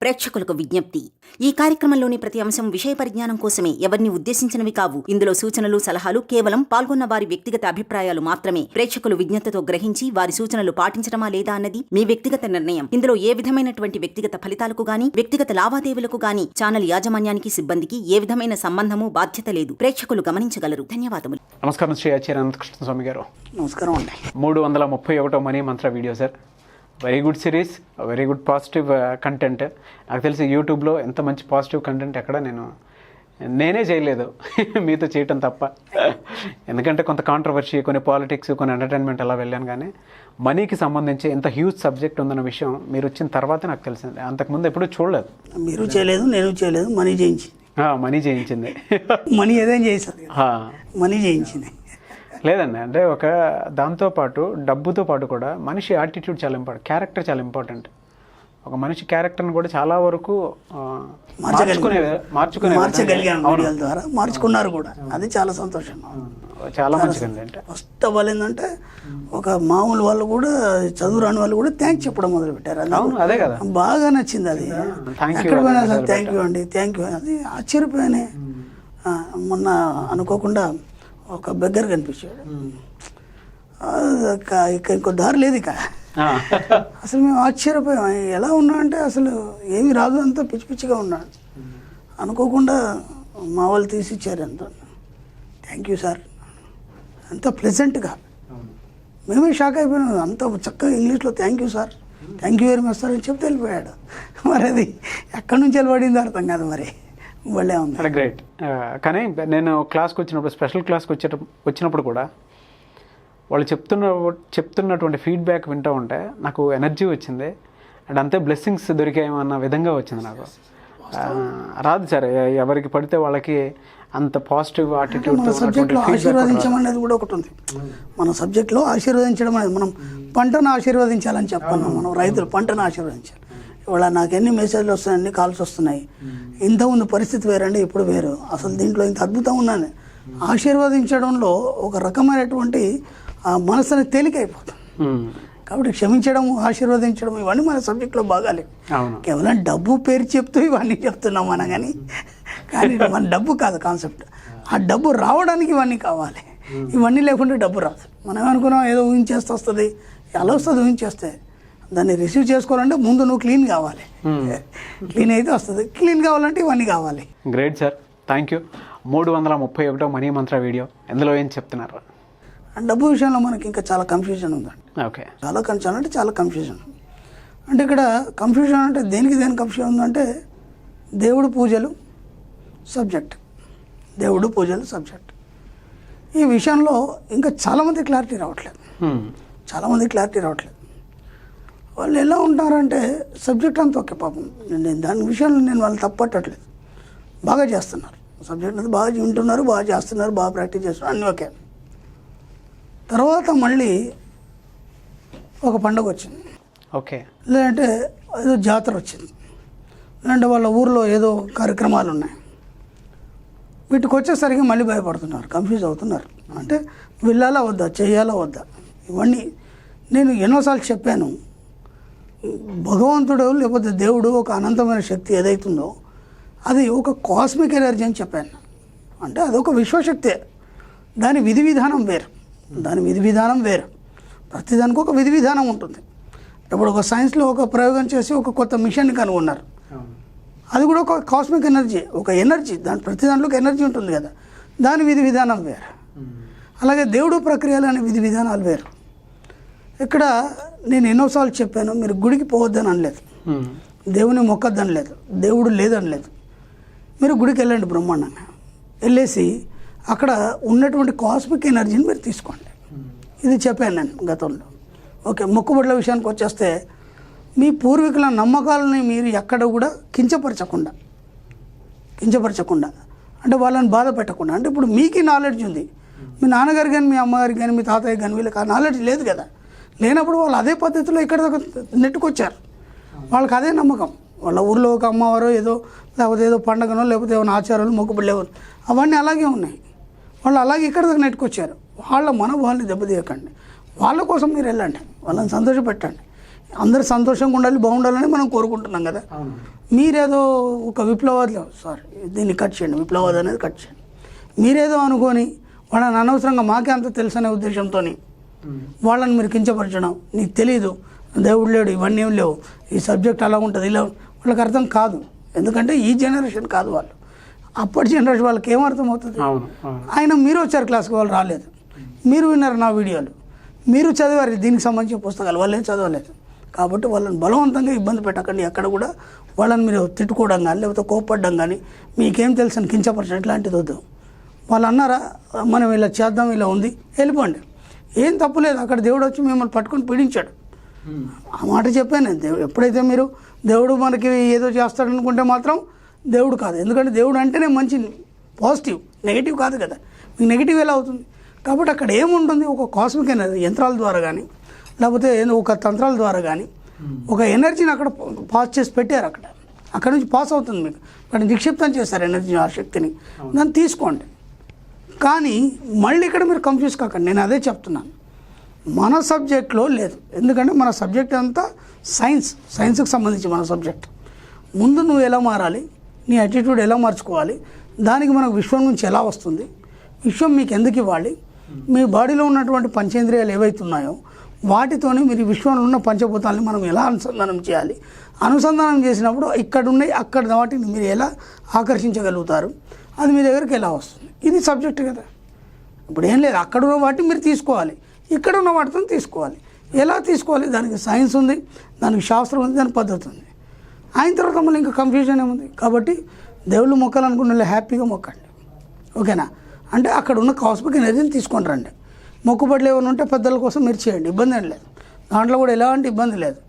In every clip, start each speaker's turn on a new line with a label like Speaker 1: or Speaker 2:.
Speaker 1: ప్రేక్షకులకు విజ్ఞప్తి. ఈ కార్యక్రమంలోని ప్రతి అంశం విషయ పరిజ్ఞానం కోసమే, ఎవరిని ఉద్దేశించినవి కావు. ఇందులో సూచనలు, సలహాలు కేవలం పాల్గొన్న వారి వ్యక్తిగత అభిప్రాయాలు మాత్రమే. ప్రేక్షకులు విజ్ఞతతో గ్రహించి వారి సూచనలు పాటించడమా లేదా అన్నది మీ వ్యక్తిగత నిర్ణయం. ఇందులో ఏ విధమైనటువంటి వ్యక్తిగత ఫలితాలకు గాని, వ్యక్తిగత లావాదేవీలకు గాని ఛానల్ యాజమాన్యానికి, సిబ్బందికి ఏ విధమైన సంబంధము, బాధ్యత లేదు. ప్రేక్షకులు గమనించగలరు. ధన్యవాదములు.
Speaker 2: నమస్కారం శ్రీ ఆచార్య అనంతకృష్ణ స్వామి గారు.
Speaker 3: నమస్కారం అండి.
Speaker 2: 331 మనీ మంత్ర video sir. Very good series, very good positive content. నాకు తెలిసి యూట్యూబ్లో ఎంత మంచి పాజిటివ్ కంటెంట్ ఎక్కడ నేనే చేయలేదు మీతో చేయటం తప్ప. ఎందుకంటే కొంత కాంట్రవర్సీ, కొన్ని పాలిటిక్స్, కొన్ని ఎంటర్టైన్మెంట్ అలా వెళ్ళాను. కానీ మనీకి సంబంధించి ఎంత హ్యూజ్ సబ్జెక్ట్ ఉందన్న విషయం మీరు వచ్చిన తర్వాత నాకు తెలిసింది. అంతకుముందు ఎప్పుడూ చూడలేదు.
Speaker 3: మీరు చేయలేదు, నేను చేయలేదు, మనీ చేయించింది.
Speaker 2: మనీ చేయించింది.
Speaker 3: మనీ ఏదైనా చేస్తుంది, మనీ చేయించింది.
Speaker 2: లేదండి, అంటే ఒక దాంతోపాటు డబ్బుతో పాటు కూడా మనిషి యాటిట్యూడ్ చాలా ఇంపార్టెంట్, క్యారెక్టర్ చాలా ఇంపార్టెంట్. ఒక మనిషి క్యారెక్టర్ని కూడా చాలా వరకు
Speaker 3: మార్చగలిగాను ద్వారా మార్చుకున్నారు కూడా. అది చాలా సంతోషం,
Speaker 2: చాలా మంచిది. అంటే
Speaker 3: ఫస్ట్ ఆఫ్ ఆల్ ఏంటంటే ఒక మామూలు వాళ్ళు కూడా, చదువు రాని వాళ్ళు కూడా థ్యాంక్స్ చెప్పడం మొదలు పెట్టారు.
Speaker 2: అదే కదా,
Speaker 3: బాగా నచ్చింది. అది ఎక్కడ పోయినా సార్ థ్యాంక్ యూ అండి, థ్యాంక్ యూ. అది ఆశ్చర్యపోయానే. మొన్న అనుకోకుండా ఒక బెగ్గర్ కనిపించాడు. ఇక ఇంకో దారి లేదు ఇక. అసలు మేము ఆశ్చర్యపోయాం. ఎలా ఉన్నా అంటే అసలు ఏమి రాదు, అంతా పిచ్చి పిచ్చిగా ఉన్నాడు. అనుకోకుండా మా వాళ్ళు తీసి ఇచ్చారు. ఎంత థ్యాంక్ యూ సార్, అంత ప్లెజెంట్గా. మేమే షాక్ అయిపోయినాం. అంత చక్కగా ఇంగ్లీష్లో thank you sir, thank you very much sir అని చెప్తే వెళ్ళిపోయాడు. మరి అది ఎక్కడి నుంచి వెళ్ళబడింది అర్థం కాదు. మరి
Speaker 2: గ్రేట్. కానీ నేను క్లాస్కి వచ్చినప్పుడు, స్పెషల్ క్లాస్కి వచ్చినప్పుడు కూడా వాళ్ళు చెప్తున్నటువంటి ఫీడ్బ్యాక్ వింటూ ఉంటే నాకు ఎనర్జీ వచ్చింది. అండ్ అంతే బ్లెస్సింగ్స్ దొరికాయేమన్న విధంగా వచ్చింది నాకు. రాదు సార్, ఎవరికి పడితే వాళ్ళకి అంత పాజిటివ్ యాటిట్యూడ్.
Speaker 3: మన సబ్జెక్ట్లో ఆశీర్వదించడం అనేది కూడా ఒకటి ఉంది. మన సబ్జెక్ట్లో ఆశీర్వదించడం అనేది, మనం పంటను ఆశీర్వదించాలని చెప్పుకున్నాం. మనం రైతులు పంటను ఆశీర్వదించాలి. ఇవాళ నాకు ఎన్ని మెసేజ్లు వస్తున్నాయి, ఎన్ని కాల్స్ వస్తున్నాయి. ఇంతకుముందు పరిస్థితి వేరండి, ఇప్పుడు వేరు. అసలు దీంట్లో ఇంత అద్భుతం ఉన్నాను. ఆశీర్వదించడంలో ఒక రకమైనటువంటి మనసుని తేలికైపోతుంది. కాబట్టి క్షమించడం, ఆశీర్వదించడం ఇవన్నీ మన సబ్జెక్ట్లో బాగాలే. కేవలం డబ్బు పేరు చెప్తూ ఇవన్నీ చెప్తున్నాం మనం. కానీ మన డబ్బు కాదు కాన్సెప్ట్. ఆ డబ్బు రావడానికి ఇవన్నీ కావాలి. ఇవన్నీ లేకుంటే డబ్బు రాదు. మనం ఏమనుకున్నాం, ఏదో ఊహించేస్తే వస్తుంది. ఎలా వస్తుంది ఊహించేస్తే? దాన్ని రిసీవ్ చేసుకోవాలంటే ముందు నువ్వు క్లీన్ కావాలి. క్లీన్ అయితే వస్తుంది. క్లీన్ కావాలంటే ఇవన్నీ కావాలి.
Speaker 2: Great sir, thank you. 331 money Mantra video, ఎందులో ఏం చెప్తున్నారు?
Speaker 3: డబ్బు విషయంలో మనకి ఇంకా చాలా కన్ఫ్యూజన్ ఉందండి.
Speaker 2: ఓకే,
Speaker 3: చాలా చాలా కన్ఫ్యూజన్. అంటే ఇక్కడ కన్ఫ్యూజన్ అంటే దేనికి కన్ఫ్యూజన్ ఉందంటే, దేవుడు పూజలు సబ్జెక్ట్, దేవుడు పూజలు సబ్జెక్ట్. ఈ విషయంలో ఇంకా చాలామంది క్లారిటీ రావట్లేదు. వాళ్ళు ఎలా ఉంటారంటే, సబ్జెక్ట్ అంతా ఓకే, పాపం నేను దాని విషయంలో నేను వాళ్ళు తప్పట్టట్లేదు. బాగా చేస్తున్నారు, సబ్జెక్ట్ అంతా బాగా వింటున్నారు, బాగా చేస్తున్నారు, బాగా ప్రాక్టీస్ చేస్తున్నారు, అన్నీ ఓకే. తర్వాత మళ్ళీ ఒక పండుగ వచ్చింది,
Speaker 2: ఓకే,
Speaker 3: లేదంటే ఏదో జాతర వచ్చింది, లేదంటే వాళ్ళ ఊరిలో ఏదో కార్యక్రమాలు ఉన్నాయి. వీటికి వచ్చేసరికి మళ్ళీ భయపడుతున్నారు, కన్ఫ్యూజ్ అవుతున్నారు. అంటే వెళ్ళాలా వద్దా, చేయాలా వద్దా? ఇవన్నీ నేను ఎన్నోసార్లు చెప్పాను. భగవంతుడు లేకపోతే దేవుడు ఒక అనంతమైన శక్తి ఏదైతుందో అది ఒక కాస్మిక్ ఎనర్జీ అని చెప్పాను. అంటే అదొక విశ్వశక్తే. దాని విధి విధానం వేరు. ప్రతిదానికి ఒక విధి విధానం ఉంటుంది. ఇప్పుడు ఒక సైన్స్లో ఒక ప్రయోగం చేసి ఒక కొత్త మిషన్ని కనుగొన్నారు. అది కూడా ఒక కాస్మిక్ ఎనర్జీ, ఒక ఎనర్జీ. ప్రతి దాంట్లో ఒక ఎనర్జీ ఉంటుంది కదా, దాని విధి విధానం వేరు. అలాగే దేవుడు ప్రక్రియలు అనే విధి విధానాలు వేరు. ఇక్కడ నేను ఎన్నోసార్లు చెప్పాను, మీరు గుడికి పోవద్దని అనలేదు, దేవుని మొక్కద్దని లేదు, దేవుడు లేదని లేదు. మీరు గుడికి వెళ్ళండి బ్రహ్మాండంగా, వెళ్ళేసి అక్కడ ఉన్నటువంటి కాస్మిక్ ఎనర్జీని మీరు తీసుకోండి. ఇది చెప్పాను నేను గతంలో. ఓకే, మొక్కుబడుల విషయానికి వచ్చేస్తే, మీ పూర్వీకుల నమ్మకాలని మీరు ఎక్కడ కూడా కించపరచకుండా, అంటే వాళ్ళని బాధ పెట్టకుండా. అంటే ఇప్పుడు మీకు నాలెడ్జ్ ఉంది, మీ నాన్నగారు కానీ, మీ అమ్మగారికి కానీ, మీ తాతయ్య కానీ వీళ్ళకి ఆ నాలెడ్జ్ లేదు కదా. లేనప్పుడు వాళ్ళు అదే పద్ధతిలో ఇక్కడ నెట్టుకొచ్చారు. వాళ్ళకి అదే నమ్మకం. వాళ్ళ ఊర్లో ఒక అమ్మవారో ఏదో, లేకపోతే ఏదో పండగనో, లేకపోతే ఏమైనా ఆచారాలు, మొక్కుబడులు లేవు, అవన్నీ అలాగే ఉన్నాయి. వాళ్ళు అలాగే ఇక్కడ దాకా నెట్టుకొచ్చారు. వాళ్ళ మనోభావాన్ని దెబ్బతీయకండి. వాళ్ళ కోసం మీరు వెళ్ళండి, వాళ్ళని సంతోషపెట్టండి. అందరూ సంతోషంగా ఉండాలి, బాగుండాలని మనం కోరుకుంటున్నాం కదా. మీరేదో ఒక విప్లవాది, సారీ దీన్ని కట్ చేయండి, విప్లవాది అనేది కట్ చేయండి. మీరేదో అనుకొని వాళ్ళని అనవసరంగా మాకే అంత తెలుసు అనే ఉద్దేశంతో వాళ్ళని మీరు కించపరచడం, నీకు తెలీదు, దేవుడు లేడు, ఇవన్నీ ఏం లేవు, ఈ సబ్జెక్ట్ అలా ఉంటుంది ఇలా, వాళ్ళకి అర్థం కాదు. ఎందుకంటే ఈ జనరేషన్ కాదు వాళ్ళు, అప్పటి జనరేషన్ వాళ్ళకి ఏమర్థం అవుతుంది. ఆయన మీరు వచ్చారు క్లాస్కి, వాళ్ళు రాలేదు. మీరు విన్నారు నా వీడియోలు, మీరు చదివారు దీనికి సంబంధించిన పుస్తకాలు, వాళ్ళు ఏం చదవలేదు. కాబట్టి వాళ్ళని బలవంతంగా ఇబ్బంది పెట్టకండి. ఎక్కడ కూడా వాళ్ళని మీరు తిట్టుకోవడం కానీ లేకపోతే కోప్పడడం కానీ, మీకేం తెలుసు అని కించపరచడం ఇట్లాంటిది వద్దు. వాళ్ళు అన్నారా మనం ఇలా చేద్దాం, ఇలా ఉంది, వెళ్ళిపోండి, ఏం తప్పులేదు. అక్కడ దేవుడు వచ్చి మిమ్మల్ని పట్టుకొని పీడించాడు. ఆ మాట చెప్పాను నేను. దేవుడు ఎప్పుడైతే మీరు దేవుడు మనకి ఏదో చేస్తాడనుకుంటే మాత్రం దేవుడు కాదు. ఎందుకంటే దేవుడు అంటేనే మంచి, పాజిటివ్, నెగిటివ్ కాదు కదా. మీకు నెగిటివ్ ఎలా అవుతుంది? కాబట్టి అక్కడ ఏముంటుంది, ఒక కాస్మిక్ ఎనర్జీ యంత్రాల ద్వారా కానీ లేకపోతే ఒక తంత్రాల ద్వారా కానీ ఒక ఎనర్జీని అక్కడ పాస్ చేసి పెట్టారు. అక్కడ నుంచి పాస్ అవుతుంది మీకు, అక్కడ నిక్షిప్తం చేస్తారు ఎనర్జీ, ఆ శక్తిని. దాన్ని తీసుకోండి. కానీ మళ్ళీ ఇక్కడ మీరు కన్ఫ్యూజ్ కాకండి, నేను అదే చెప్తున్నాను. మన సబ్జెక్ట్లో లేదు. ఎందుకంటే మన సబ్జెక్ట్ అంతా సైన్స్కి సంబంధించి మన సబ్జెక్ట్. ముందు నువ్వు ఎలా మారాలి, నీ యాటిట్యూడ్ ఎలా మార్చుకోవాలి, దానికి మనకు విశ్వం నుంచి ఎలా వస్తుంది, విశ్వం మీకు ఎందుకు ఇవ్వాలి, మీ బాడీలో ఉన్నటువంటి పంచేంద్రియాలు ఏవైతున్నాయో వాటితోనే మీరు విశ్వంలో ఉన్న పంచభూతాలని మనం ఎలా అనుసంధానం చేయాలి, అనుసంధానం చేసినప్పుడు ఇక్కడ ఉన్నాయి అక్కడ వాటిని మీరు ఎలా ఆకర్షించగలుగుతారు, అది మీ దగ్గరికి ఎలా వస్తుంది. ఇది సబ్జెక్ట్ కదా. ఇప్పుడు ఏం లేదు, అక్కడ ఉన్న వాటిని మీరు తీసుకోవాలి, ఇక్కడ ఉన్న వాటితో తీసుకోవాలి. ఎలా తీసుకోవాలి, దానికి సైన్స్ ఉంది, దానికి శాస్త్రం ఉంది, దానికి పద్ధతి ఉంది. అయిన తర్వాత మళ్ళీ ఇంకా కన్ఫ్యూజన్ ఏముంది. కాబట్టి దేవుళ్ళు మొక్కాలనుకున్న హ్యాపీగా మొక్కండి, ఓకేనా. అంటే అక్కడ ఉన్న కాస్మిక్ ఎనర్జీని తీసుకొని రండి. మొక్కుబడులు ఏమైనా ఉంటే పెద్దల కోసం మీరు చేయండి, ఇబ్బంది ఏం లేదు. దాంట్లో కూడా ఎలాంటి ఇబ్బంది లేదు.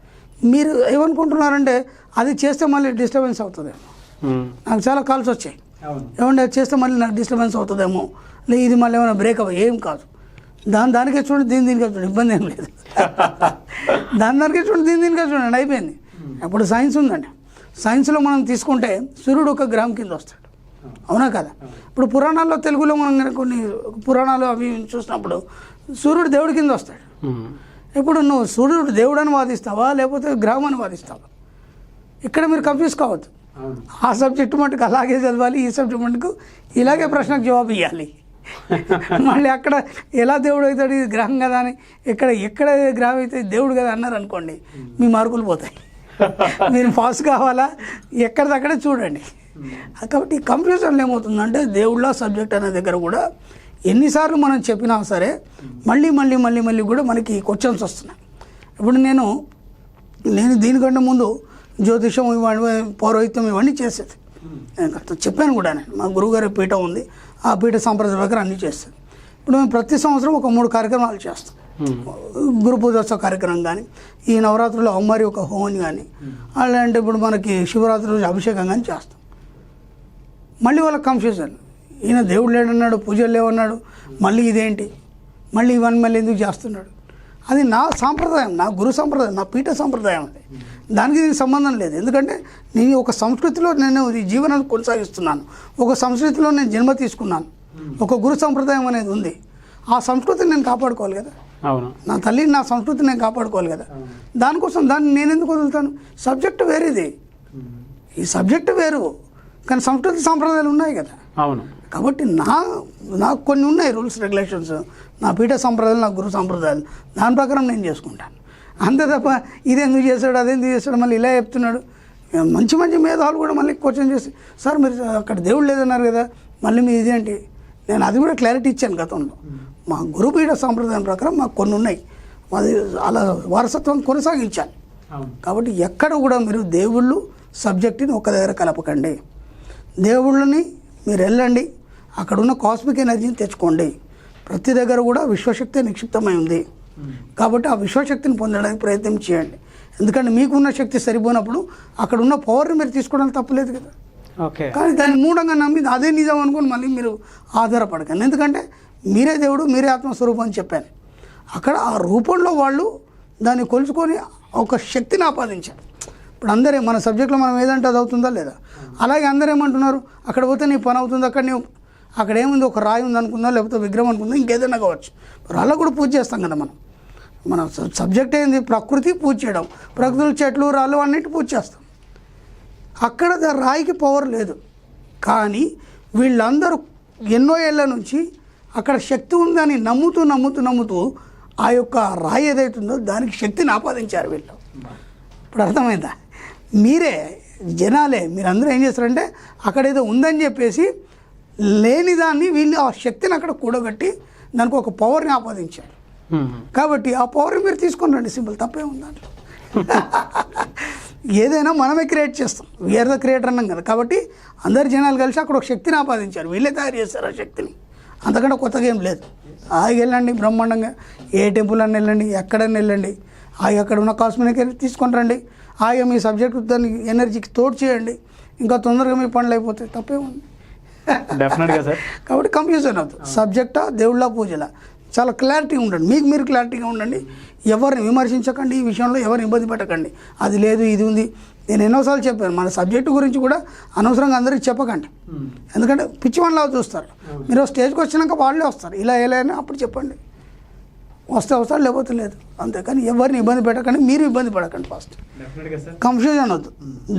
Speaker 3: మీరు ఏమనుకుంటున్నారంటే అది చేస్తే మళ్ళీ డిస్టర్బెన్స్ అవుతుందేమో. నాకు చాలా కాల్స్ వచ్చాయి, ఏమంటే అది చేస్తే మళ్ళీ నాకు డిస్టర్బెన్స్ అవుతుందేమో, లేదు ఇది మళ్ళీ ఏమైనా బ్రేక్ అవ్వ, ఏం కాదు. దానికే చూడండి, దీనికే చూడండి, ఇబ్బంది ఏం లేదు. దానికే చూడండి, దీనికే చూడండి, అయిపోయింది. అప్పుడు సైన్స్ ఉందండి. సైన్స్లో మనం తీసుకుంటే సూర్యుడు 1 గ్రామ్ కింద వస్తాడు, అవునా కదా. ఇప్పుడు పురాణాల్లో, తెలుగులో మనం కొన్ని పురాణాలు అవి చూసినప్పుడు సూర్యుడు దేవుడి కింద వస్తాడు. ఇప్పుడు నువ్వు సూర్యుడు దేవుడు అని వాదిస్తావా లేకపోతే గ్రామం అని వాదిస్తావా? ఇక్కడ మీరు కన్ఫ్యూజ్ కావద్దు. ఆ సబ్జెక్టు మటుకు అలాగే చదవాలి, ఈ సబ్జెక్ట్ మటుకు ఇలాగే ప్రశ్నకు జవాబు ఇవ్వాలి. మళ్ళీ అక్కడ ఎలా దేవుడు అవుతాడు, ఇది గ్రహం కదా అని, ఎక్కడ గ్రహం అయితే దేవుడు కదా అన్నారు అనుకోండి, మీ మార్కులు పోతాయి. మీరు పాస్ కావాలా, ఎక్కడిదక్కడే చూడండి. కాబట్టి కన్ఫ్యూజన్లో ఏమవుతుందంటే దేవుళ్ళ సబ్జెక్ట్ అనే దగ్గర కూడా ఎన్నిసార్లు మనం చెప్పినా సరే మళ్ళీ మళ్ళీ మళ్ళీ మళ్ళీ కూడా మనకి క్వశ్చన్స్ వస్తున్నాయి. ఇప్పుడు నేను దీనికంటే ముందు జ్యోతిషం ఇవన్నీ, పౌరోహిత్యం ఇవన్నీ చేసేది. నేను చెప్పాను కూడా, నేను మా గురువుగారి పీఠం ఉంది, ఆ పీఠ సాంప్రదాయ ప్రకారం అన్నీ చేస్తాను. ఇప్పుడు మేము ప్రతి సంవత్సరం ఒక 3 కార్యక్రమాలు చేస్తాం. గురు పూజోత్సవ కార్యక్రమం కానీ, ఈ నవరాత్రులు అమ్మవారి ఒక హోమం కానీ, అలాంటి ఇప్పుడు మనకి శివరాత్రి రోజు అభిషేకం కానీ చేస్తాం. మళ్ళీ వాళ్ళకి కన్ఫ్యూజన్, ఈయన దేవుడు లేడన్నాడు, పూజలు లేవన్నాడు, మళ్ళీ ఇదేంటి, మళ్ళీ ఇవన్నీ మళ్ళీ ఎందుకు చేస్తున్నాడు. అది నా సాంప్రదాయం, నా గురు సాంప్రదాయం, నా పీఠ సాంప్రదాయం. అది దానికి దీనికి సంబంధం లేదు. ఎందుకంటే నేను ఒక సంస్కృతిలో నేను ఈ జీవనాన్ని కొనసాగిస్తున్నాను, ఒక సంస్కృతిలో నేను జన్మ తీసుకున్నాను, ఒక గురు సంప్రదాయం అనేది ఉంది. ఆ సంస్కృతిని నేను కాపాడుకోవాలి కదా. నా తల్లిని, నా సంస్కృతిని నేను కాపాడుకోవాలి కదా. దానికోసం దాన్ని నేను ఎందుకు వదులుతాను? సబ్జెక్టు వేరేది, ఈ సబ్జెక్టు వేరు, కానీ సంస్కృతి సాంప్రదాయాలు ఉన్నాయి కదా.
Speaker 2: అవును.
Speaker 3: కాబట్టి నాకు కొన్ని ఉన్నాయి రూల్స్ రెగ్యులేషన్స్, నా పీఠ సంప్రదాయాలు, నా గురు సంప్రదాయాలు, దాని ప్రకారం నేను చేసుకుంటాను. అంతే తప్ప ఇదెందుకు చేశాడు, అదెందుకు చేశాడు, మళ్ళీ ఇలా చెప్తున్నాడు. మంచి మంచి మేధావులు కూడా మళ్ళీ క్వశ్చన్ చేసి, సార్ మీరు అక్కడ దేవుడు లేదన్నారు కదా, మళ్ళీ మీ ఇదేంటి. నేను అది కూడా క్లారిటీ ఇచ్చాను గతంలో. మా గురుపీఠ సాంప్రదాయం ప్రకారం మాకు కొన్ని ఉన్నాయి, అది అలా వారసత్వం కొనసాగించాలి. కాబట్టి ఎక్కడ కూడా మీరు దేవుళ్ళు సబ్జెక్టుని ఒక దగ్గర కలపకండి. దేవుళ్ళని మీరు వెళ్ళండి, అక్కడ ఉన్న కాస్మిక్ ఎనర్జీని తెచ్చుకోండి. ప్రతి దగ్గర కూడా విశ్వశక్తి నిక్షిప్తమై ఉంది. కాబట్టి ఆ విశ్వశక్తిని పొందడానికి ప్రయత్నం చేయండి. ఎందుకంటే మీకున్న శక్తి సరిపోయినప్పుడు అక్కడ ఉన్న పవర్ని మీరు తీసుకోవడానికి తప్పులేదు కదా. కానీ దాన్ని మూఢంగా నమ్మి అదే నిజం అనుకుని మళ్ళీ మీరు ఆధారపడకండి. ఎందుకంటే మీరే దేవుడు, మీరే ఆత్మస్వరూపం అని చెప్పాను. అక్కడ ఆ రూపంలో వాళ్ళు దాన్ని కొలుచుకొని ఒక శక్తిని ఆపాదించారు. ఇప్పుడు అందరే మన సబ్జెక్ట్లో మనం ఏదంటే అది అవుతుందా లేదా, అలాగే అందరూ ఏమంటున్నారు, అక్కడ పోతే నీ పని అవుతుంది, అక్కడ ఏముంది, ఒక రాయి ఉంది అనుకుందా, లేకపోతే విగ్రహం అనుకుందా, ఇంకేదైనా కావచ్చు. రాళ్ళకు కూడా పూజ చేస్తాం కదా మనం. మన సబ్జెక్ట్ ఏంది, ప్రకృతి పూజ చేయడం. ప్రకృతిలో చెట్లు రాళ్ళు అన్నిటి పూజ చేస్తాం. అక్కడ రాయికి పవర్ లేదు. కానీ వీళ్ళందరూ ఎన్నో ఏళ్ళ నుంచి అక్కడ శక్తి ఉందని నమ్ముతూ నమ్ముతూ నమ్ముతూ ఆ యొక్క రాయి ఏదైతుందో దానికి శక్తిని ఆపాదించారు వీళ్ళు. ఇప్పుడు అర్థమైందా? మీరే జనాలే మీరందరూ ఏం చేస్తారంటే అక్కడ ఏదో ఉందని చెప్పేసి లేని దాన్ని వీళ్ళు ఆ శక్తిని అక్కడ కూడగట్టి దానికి ఒక పవర్ని ఆపాదించారు. కాబట్టి ఆ పవర్ని మీరు తీసుకొని రండి, సింపుల్, తప్పే ఉంది దాంట్లో. ఏదైనా మనమే క్రియేట్ చేస్తాం, వీఆర్ ద క్రియేటర్ అన్నాం కదా. కాబట్టి అందరు జనాలు కలిసి అక్కడ ఒక శక్తిని ఆపాదించారు, వీళ్ళే తయారు చేస్తారు ఆ శక్తిని. అంతకంటే కొత్తగా ఏం లేదు. హాయిగా వెళ్ళండి బ్రహ్మాండంగా, ఏ టెంపుల్ అని వెళ్ళండి, ఎక్కడైనా వెళ్ళండి, హాయిగా అక్కడ ఉన్న కాస్మిక్ ఎనర్జీ తీసుకొని రండి, హాయిగా మీ సబ్జెక్ట్ దాన్ని ఎనర్జీకి తోడు చేయండి, ఇంకా తొందరగా మీ పనులు అయిపోతాయి, తప్పే ఉంది.
Speaker 2: డెఫినెట్గా సార్.
Speaker 3: కాబట్టి కన్ఫ్యూజన్ అవుతుంది. సబ్జెక్టా దేవుళ్ళ పూజలా చాలా క్లారిటీగా ఉండండి, మీకు మీరు క్లారిటీగా ఉండండి. ఎవరిని విమర్శించకండి, ఈ విషయంలో ఎవరిని ఇబ్బంది పెట్టకండి. అది లేదు ఇది ఉంది. నేను ఎన్నోసార్లు చెప్పాను, మన సబ్జెక్టు గురించి కూడా అనవసరంగా అందరికీ చెప్పకండి. ఎందుకంటే పిచ్చి వాళ్ళ చూస్తారు. మీరు స్టేజ్కి వచ్చినాక వాళ్ళే వస్తారు, ఇలా ఎలా అని అప్పుడు చెప్పండి. వస్తే వస్తారు, లేకపోతే లేదు, అంతేకాని ఎవరిని ఇబ్బంది పెట్టకండి, మీరు ఇబ్బంది పడకండి. ఫస్ట్ కన్ఫ్యూజన్ వద్దు.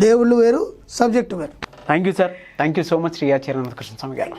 Speaker 3: దేవుళ్ళు వేరు, సబ్జెక్టు వేరు.
Speaker 2: Thank you sir. Thank you so much Shri Acharya Anantha Krishna Swami గారు.